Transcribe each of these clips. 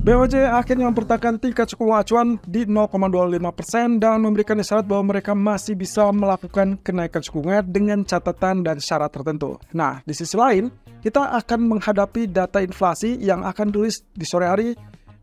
BOJ akhirnya mempertahankan tingkat suku bunga acuan di 0,25% dan memberikan isyarat bahwa mereka masih bisa melakukan kenaikan suku bunga dengan catatan dan syarat tertentu. Nah, di sisi lain, kita akan menghadapi data inflasi yang akan tulis di sore hari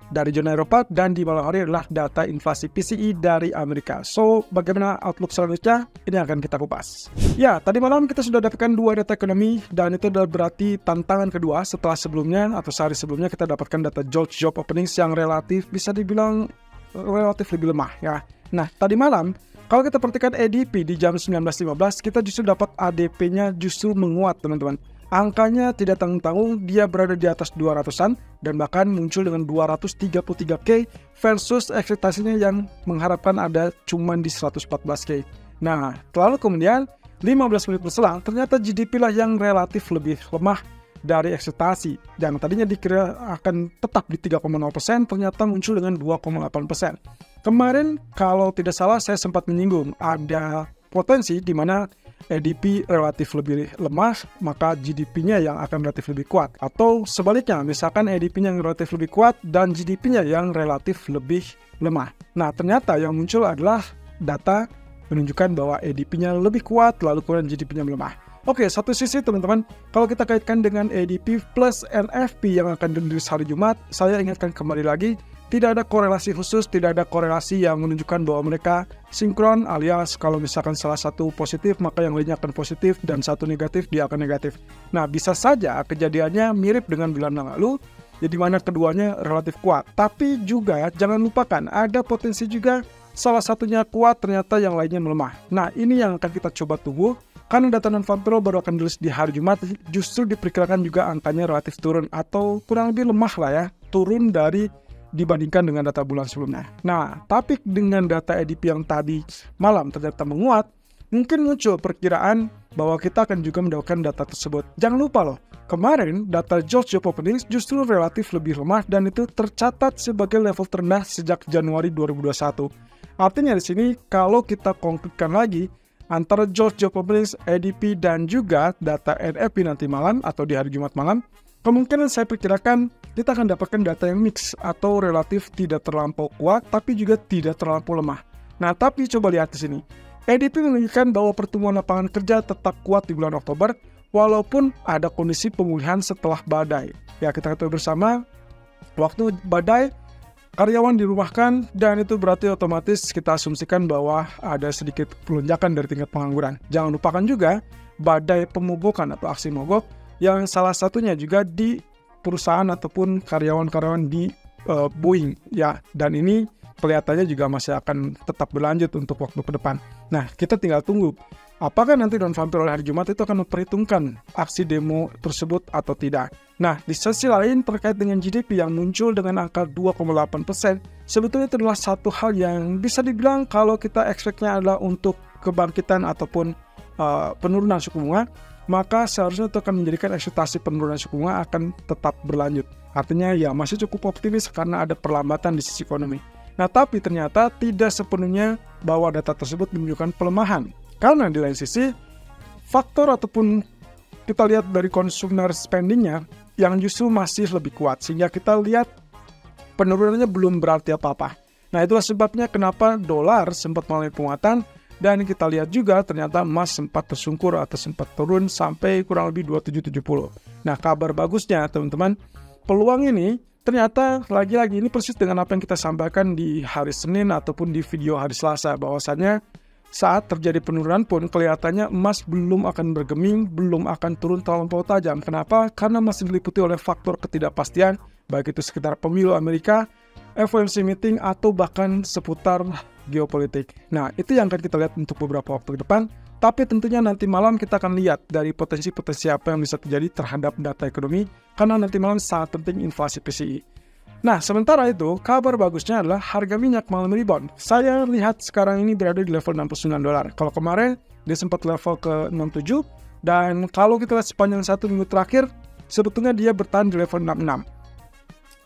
dari zona Eropa dan di malam hari adalah data inflasi PCE dari Amerika. So, bagaimana outlook selanjutnya? Ini akan kita kupas. Ya, tadi malam kita sudah dapatkan dua data ekonomi dan itu adalah berarti tantangan kedua setelah sebelumnya atau sehari sebelumnya kita dapatkan data job openings yang relatif bisa dibilang relatif lebih lemah ya. Nah, tadi malam kalau kita perhatikan ADP di jam 19.15 kita justru dapat ADP-nya justru menguat teman-teman. Angkanya tidak tanggung-tanggung, dia berada di atas 200-an dan bahkan muncul dengan 233K versus ekspektasinya yang mengharapkan ada cuman di 114K. Nah, lalu kemudian 15 menit berselang ternyata GDP lah yang relatif lebih lemah dari ekspektasi. Yang tadinya dikira akan tetap di 3,0% ternyata muncul dengan 2,8%. Kemarin kalau tidak salah saya sempat menyinggung ada potensi di mana ADP relatif lebih lemah, maka GDP-nya yang akan relatif lebih kuat. Atau sebaliknya, misalkan ADP-nya yang relatif lebih kuat dan GDP-nya yang relatif lebih lemah. Nah, ternyata yang muncul adalah data menunjukkan bahwa ADP-nya lebih kuat, lalu kemudian GDP-nya melemah. Oke, satu sisi teman-teman, kalau kita kaitkan dengan ADP plus NFP yang akan dirilis hari Jumat, saya ingatkan kembali lagi, tidak ada korelasi khusus, tidak ada korelasi yang menunjukkan bahwa mereka sinkron alias kalau misalkan salah satu positif maka yang lainnya akan positif dan satu negatif dia akan negatif. Nah, bisa saja kejadiannya mirip dengan bulan yang lalu, jadi mana keduanya relatif kuat. Tapi juga jangan lupakan ada potensi juga salah satunya kuat ternyata yang lainnya melemah. Nah, ini yang akan kita coba tunggu. Karena data non-farm payroll baru akan dirilis di hari Jumat, justru diperkirakan juga angkanya relatif turun atau kurang lebih lemah lah ya, turun dari dibandingkan dengan data bulan sebelumnya. Nah, tapi dengan data ADP yang tadi malam ternyata menguat, mungkin muncul perkiraan bahwa kita akan juga mendapatkan data tersebut. Jangan lupa loh, kemarin data job openings justru relatif lebih lemah dan itu tercatat sebagai level terendah sejak Januari 2021. Artinya di sini kalau kita konkretkan lagi antara job openings, ADP dan juga data NFP nanti malam atau di hari Jumat malam, kemungkinan saya perkirakan kita akan dapatkan data yang mix atau relatif tidak terlampau kuat tapi juga tidak terlampau lemah. Nah, tapi coba lihat di sini. ADP menunjukkan bahwa pertumbuhan lapangan kerja tetap kuat di bulan Oktober walaupun ada kondisi pemulihan setelah badai. Ya, kita ketahui bersama waktu badai karyawan dirumahkan dan itu berarti otomatis kita asumsikan bahwa ada sedikit pelonjakan dari tingkat pengangguran. Jangan lupakan juga badai pemogokan atau aksi mogok yang salah satunya juga di perusahaan ataupun karyawan-karyawan di Boeing ya, dan ini kelihatannya juga masih akan tetap berlanjut untuk waktu ke depan. Nah, kita tinggal tunggu apakah nanti non-farm payroll hari Jumat itu akan memperhitungkan aksi demo tersebut atau tidak. Nah, di sisi lain terkait dengan GDP yang muncul dengan angka 2,8%, sebetulnya itu adalah satu hal yang bisa dibilang kalau kita expect-nya adalah untuk kebangkitan ataupun penurunan suku bunga, maka seharusnya itu akan menjadikan ekspektasi penurunan suku bunga akan tetap berlanjut. Artinya ya masih cukup optimis karena ada perlambatan di sisi ekonomi. Nah, tapi ternyata tidak sepenuhnya bahwa data tersebut menunjukkan pelemahan. Karena di lain sisi, faktor ataupun kita lihat dari consumer spending-nya yang justru masih lebih kuat. Sehingga kita lihat penurunannya belum berarti apa-apa. Nah, itulah sebabnya kenapa dolar sempat mengalami penguatan. Dan kita lihat juga ternyata emas sempat tersungkur atau sempat turun sampai kurang lebih 2770. Nah, kabar bagusnya teman-teman, peluang ini ternyata lagi-lagi ini persis dengan apa yang kita sampaikan di hari Senin ataupun di video hari Selasa, bahwasannya saat terjadi penurunan pun kelihatannya emas belum akan bergeming, belum akan turun terlalu tajam. Kenapa? Karena masih diliputi oleh faktor ketidakpastian, baik itu sekitar pemilu Amerika, FOMC meeting, atau bahkan seputar geopolitik. Nah, itu yang akan kita lihat untuk beberapa waktu ke depan. Tapi tentunya nanti malam kita akan lihat dari potensi-potensi apa yang bisa terjadi terhadap data ekonomi, karena nanti malam sangat penting inflasi PCE. Nah, sementara itu, kabar bagusnya adalah harga minyak malam rebound. Saya lihat sekarang ini berada di level $69. Kalau kemarin, dia sempat level ke 67, dan kalau kita lihat sepanjang satu minggu terakhir, sebetulnya dia bertahan di level 66.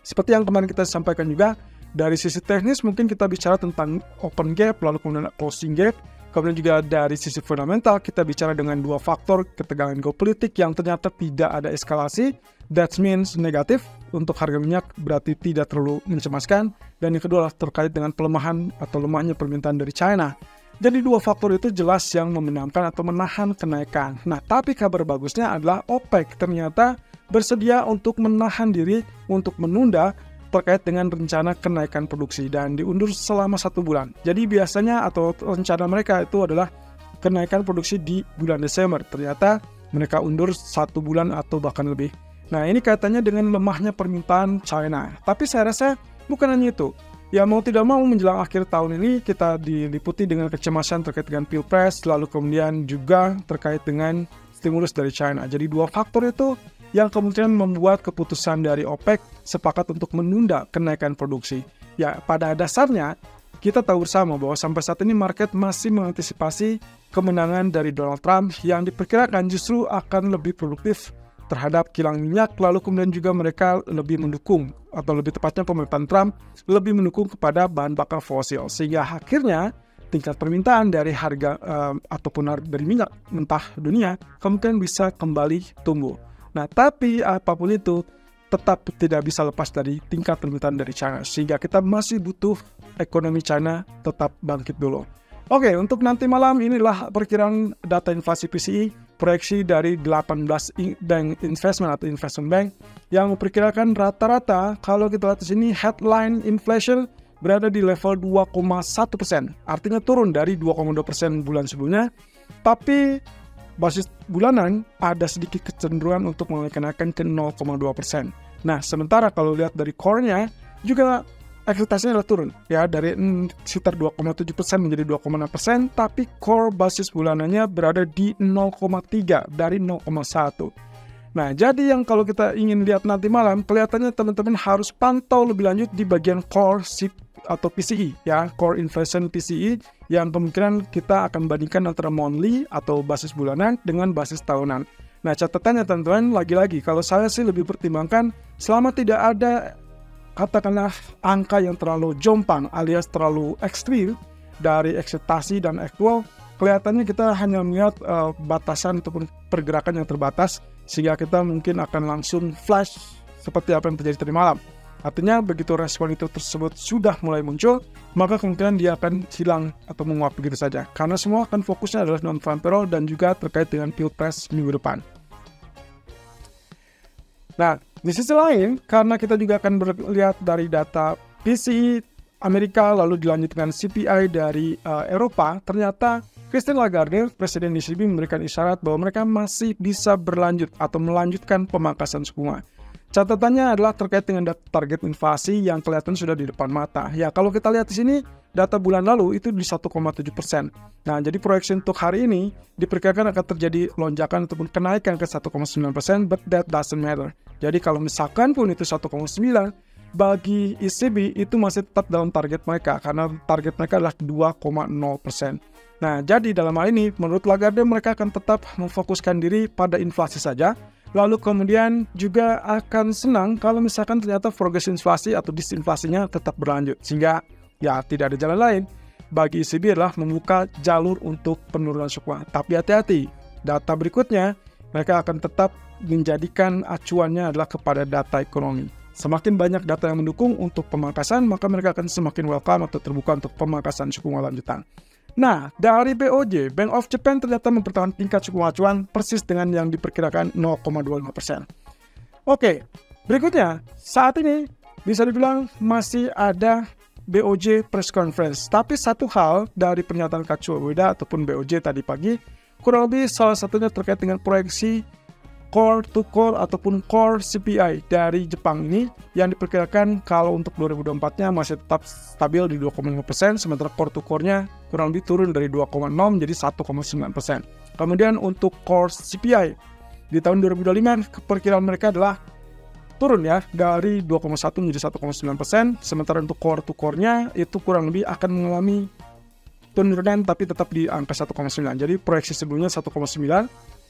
Seperti yang kemarin kita sampaikan juga, dari sisi teknis mungkin kita bicara tentang open gap, lalu kemudian closing gap, Kemudian juga dari sisi fundamental kita bicara dengan dua faktor ketegangan geopolitik yang ternyata tidak ada eskalasi. That means negatif untuk harga minyak, berarti tidak terlalu mencemaskan. Dan yang kedua adalah terkait dengan pelemahan atau lemahnya permintaan dari China. Jadi dua faktor itu jelas yang memenangkan atau menahan kenaikan. Nah, tapi kabar bagusnya adalah OPEC ternyata bersedia untuk menahan diri untuk menunda terkait dengan rencana kenaikan produksi dan diundur selama 1 bulan. Jadi biasanya atau rencana mereka itu adalah kenaikan produksi di bulan Desember. Ternyata mereka undur 1 bulan atau bahkan lebih. Nah, ini kaitannya dengan lemahnya permintaan China. Tapi saya rasa bukan hanya itu. Ya, mau tidak mau menjelang akhir tahun ini kita diliputi dengan kecemasan terkait dengan Pilpres, lalu kemudian juga terkait dengan stimulus dari China. Jadi dua faktor itu yang kemudian membuat keputusan dari OPEC sepakat untuk menunda kenaikan produksi. Ya, pada dasarnya kita tahu bersama bahwa sampai saat ini market masih mengantisipasi kemenangan dari Donald Trump yang diperkirakan justru akan lebih produktif terhadap kilang minyak, lalu kemudian juga mereka lebih mendukung, atau lebih tepatnya pemerintahan Trump lebih mendukung kepada bahan bakar fosil, sehingga akhirnya tingkat permintaan dari harga ataupun dari minyak mentah dunia kemungkinan bisa kembali tumbuh. Nah, tapi apapun itu tetap tidak bisa lepas dari tingkat permintaan dari China, sehingga kita masih butuh ekonomi China tetap bangkit dulu. Oke, untuk nanti malam inilah perkiraan data inflasi PCE, proyeksi dari 18 bank investment atau investment bank yang memperkirakan rata-rata kalau kita lihat di sini headline inflation berada di level 2,1%, artinya turun dari 2,2% bulan sebelumnya, tapi basis bulanan ada sedikit kecenderungan untuk mengenaikan ke 0,2%. Nah, sementara kalau lihat dari core-nya juga ekspektasinya adalah turun ya dari sekitar 2,7% menjadi 2,6%, tapi core basis bulanannya berada di 0,3 dari 0,1. Nah, jadi yang kalau kita ingin lihat nanti malam, kelihatannya teman-teman harus pantau lebih lanjut di bagian core atau PCE ya, core inflation PCE yang kemungkinan kita akan bandingkan antara monthly atau basis bulanan dengan basis tahunan. Nah, catatannya teman-teman, lagi-lagi kalau saya sih lebih pertimbangkan selama tidak ada katakanlah angka yang terlalu jompang alias terlalu ekstrim dari ekspektasi dan aktual, kelihatannya kita hanya melihat batasan ataupun pergerakan yang terbatas, sehingga kita mungkin akan langsung flash seperti apa yang terjadi tadi malam. Artinya begitu respon itu tersebut sudah mulai muncul, maka kemungkinan dia akan hilang atau menguap begitu saja. Karena semua akan fokusnya adalah non-farm payroll dan juga terkait dengan Pilpres minggu depan. Nah, di sisi lain, karena kita juga akan melihat dari data PCE Amerika lalu dilanjutkan CPI dari Eropa, ternyata Christine Lagarde, Presiden ECB, memberikan isyarat bahwa mereka masih bisa berlanjut atau melanjutkan pemangkasan suku bunga. Catatannya adalah terkait dengan target inflasi yang kelihatan sudah di depan mata. Ya, kalau kita lihat di sini, data bulan lalu itu di 1,7%. Nah, jadi proyeksi untuk hari ini diperkirakan akan terjadi lonjakan ataupun kenaikan ke 1,9%, but that doesn't matter. Jadi kalau misalkan pun itu 1,9%, bagi ECB itu masih tetap dalam target mereka, karena target mereka adalah 2,0%. Nah, jadi dalam hal ini, menurut Lagarde mereka akan tetap memfokuskan diri pada inflasi saja, lalu kemudian juga akan senang kalau misalkan ternyata progres inflasi atau disinflasinya tetap berlanjut. Sehingga ya tidak ada jalan lain bagi ECB adalah membuka jalur untuk penurunan suku bunga. Tapi hati-hati, data berikutnya mereka akan tetap menjadikan acuannya adalah kepada data ekonomi. Semakin banyak data yang mendukung untuk pemangkasan, maka mereka akan semakin welcome atau terbuka untuk pemangkasan suku bunga lanjutan. Nah, dari BOJ, Bank of Japan ternyata mempertahankan tingkat suku bunga acuan persis dengan yang diperkirakan 0,25%. Oke, berikutnya, saat ini bisa dibilang masih ada BOJ press conference. Tapi satu hal dari pernyataan Katsuro Ueda ataupun BOJ tadi pagi, kurang lebih salah satunya terkait dengan proyeksi core to core ataupun core CPI dari Jepang ini yang diperkirakan kalau untuk 2024-nya masih tetap stabil di 2,5%, sementara core to core-nya kurang lebih turun dari 2,0 menjadi 1,9%. Kemudian untuk core CPI di tahun 2025 perkiraan mereka adalah turun ya dari 2,1 menjadi 1,9%, sementara untuk core to core-nya itu kurang lebih akan mengalami penurunan tapi tetap di angka 1,9. Jadi proyeksi sebelumnya 1,9,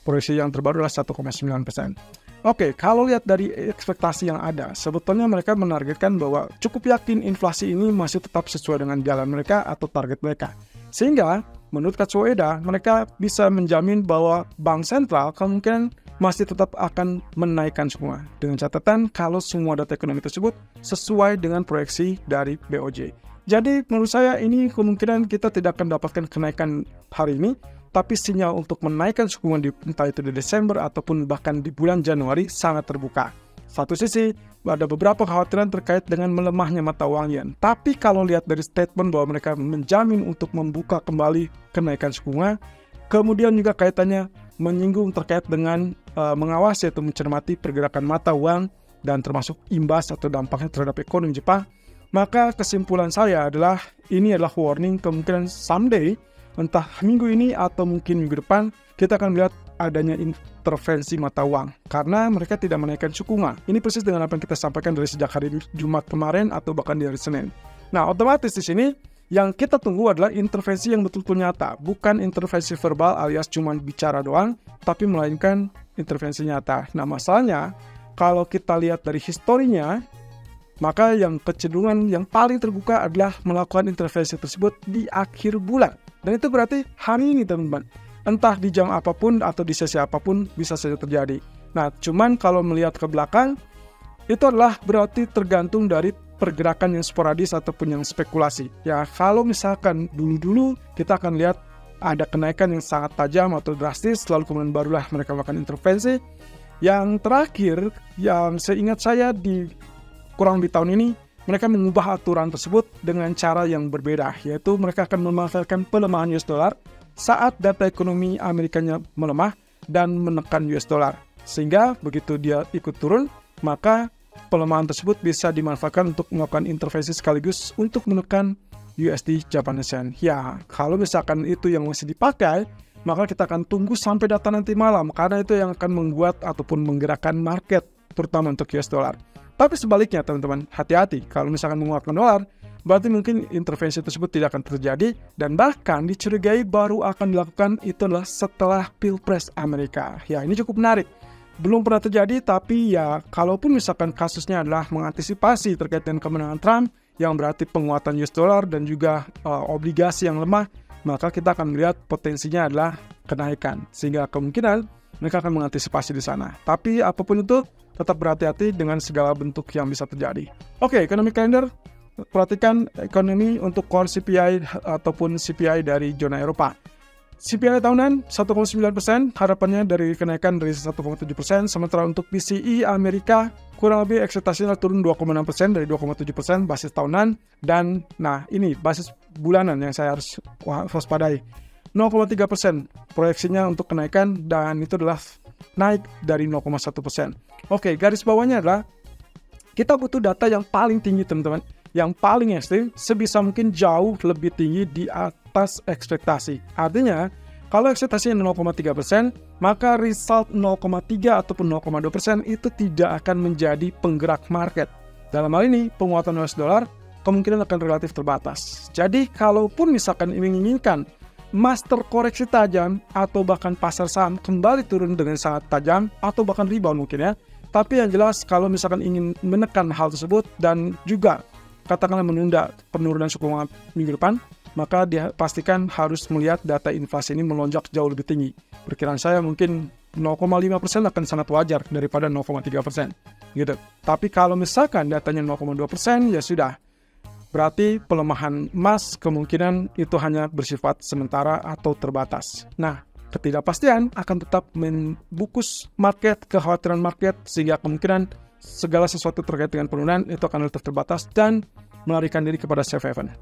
proyeksi yang terbaru adalah 1,9%. Oke, kalau lihat dari ekspektasi yang ada, sebetulnya mereka menargetkan bahwa cukup yakin inflasi ini masih tetap sesuai dengan jalan mereka atau target mereka. Sehingga menurut Katsueda, mereka bisa menjamin bahwa bank sentral kemungkinan masih tetap akan menaikkan suku bunga, dengan catatan kalau semua data ekonomi tersebut sesuai dengan proyeksi dari BOJ. Jadi menurut saya ini kemungkinan kita tidak akan dapatkan kenaikan hari ini, tapi sinyal untuk menaikkan suku bunga entah itu di Desember ataupun bahkan di bulan Januari sangat terbuka. Satu sisi, ada beberapa kekhawatiran terkait dengan melemahnya mata uang yen. Tapi kalau lihat dari statement bahwa mereka menjamin untuk membuka kembali kenaikan suku bunga, kemudian juga kaitannya menyinggung terkait dengan mengawasi atau mencermati pergerakan mata uang dan termasuk imbas atau dampaknya terhadap ekonomi Jepang, maka kesimpulan saya adalah ini adalah warning kemungkinan someday, entah minggu ini atau mungkin minggu depan, kita akan melihat adanya intervensi mata uang karena mereka tidak menaikkan suku bunga. Ini persis dengan apa yang kita sampaikan dari sejak hari Jumat kemarin atau bahkan di hari Senin. Nah, otomatis di sini yang kita tunggu adalah intervensi yang betul-betul nyata, bukan intervensi verbal alias cuma bicara doang, tapi melainkan intervensi nyata. Nah, masalahnya kalau kita lihat dari historinya, maka yang kecenderungan yang paling terbuka adalah melakukan intervensi tersebut di akhir bulan. Dan itu berarti hari ini, teman-teman. Entah di jam apapun atau di sesi apapun bisa saja terjadi. Nah, cuman kalau melihat ke belakang, itu adalah berarti tergantung dari pergerakan yang sporadis ataupun yang spekulasi. Ya, kalau misalkan dulu-dulu kita akan lihat ada kenaikan yang sangat tajam atau drastis, lalu kemudian barulah mereka melakukan intervensi. Yang terakhir, yang seingat saya kurang lebih tahun ini, mereka mengubah aturan tersebut dengan cara yang berbeda, yaitu mereka akan memanfaatkan pelemahan US dollar saat data ekonomi Amerikanya melemah dan menekan US dollar. Sehingga begitu dia ikut turun, maka pelemahan tersebut bisa dimanfaatkan untuk melakukan intervensi sekaligus untuk menekan USD Japanese Yen. Ya, kalau misalkan itu yang masih dipakai, maka kita akan tunggu sampai data nanti malam, karena itu yang akan membuat ataupun menggerakkan market, terutama untuk US dollar. Tapi sebaliknya, teman-teman, hati-hati. Kalau misalkan menguatkan dolar, berarti mungkin intervensi tersebut tidak akan terjadi, dan bahkan dicurigai baru akan dilakukan itu adalah setelah Pilpres Amerika. Ya, ini cukup menarik. Belum pernah terjadi, tapi ya kalaupun misalkan kasusnya adalah mengantisipasi terkait dengan kemenangan Trump, yang berarti penguatan US dollar dan juga obligasi yang lemah, maka kita akan melihat potensinya adalah kenaikan. Sehingga kemungkinan mereka akan mengantisipasi di sana. Tapi apapun itu, tetap berhati-hati dengan segala bentuk yang bisa terjadi. Oke, economic calendar. Perhatikan ekonomi untuk core CPI ataupun CPI dari zona Eropa. CPI tahunan 1,9%, harapannya dari kenaikan dari 1,7%, sementara untuk PCE Amerika kurang lebih ekspektasinya turun 2,6% dari 2,7% basis tahunan, dan nah ini basis bulanan yang saya harus waspadai. 0,3% proyeksinya untuk kenaikan, dan itu adalah naik dari 0,1%. Oke, garis bawahnya adalah kita butuh data yang paling tinggi, teman-teman, yang paling ekstrim, sebisa mungkin jauh lebih tinggi di atas ekspektasi. Artinya, kalau ekspektasinya 0,3%, maka result 0,3 ataupun 0,2% itu tidak akan menjadi penggerak market. Dalam hal ini, penguatan US dollar kemungkinan akan relatif terbatas. Jadi, kalaupun misalkan menginginkan master koreksi tajam atau bahkan pasar saham kembali turun dengan sangat tajam atau bahkan rebound mungkin ya. Tapi yang jelas kalau misalkan ingin menekan hal tersebut dan juga katakanlah menunda penurunan suku bunga minggu depan, maka dia pastikan harus melihat data inflasi ini melonjak jauh lebih tinggi. Perkiraan saya mungkin 0,5% akan sangat wajar daripada 0,3% gitu. Tapi kalau misalkan datanya 0,2%, ya sudah. Berarti pelemahan emas kemungkinan itu hanya bersifat sementara atau terbatas. Nah, ketidakpastian akan tetap membungkus market, kekhawatiran market, sehingga kemungkinan segala sesuatu terkait dengan penurunan itu akan tetap terbatas dan melarikan diri kepada safe haven.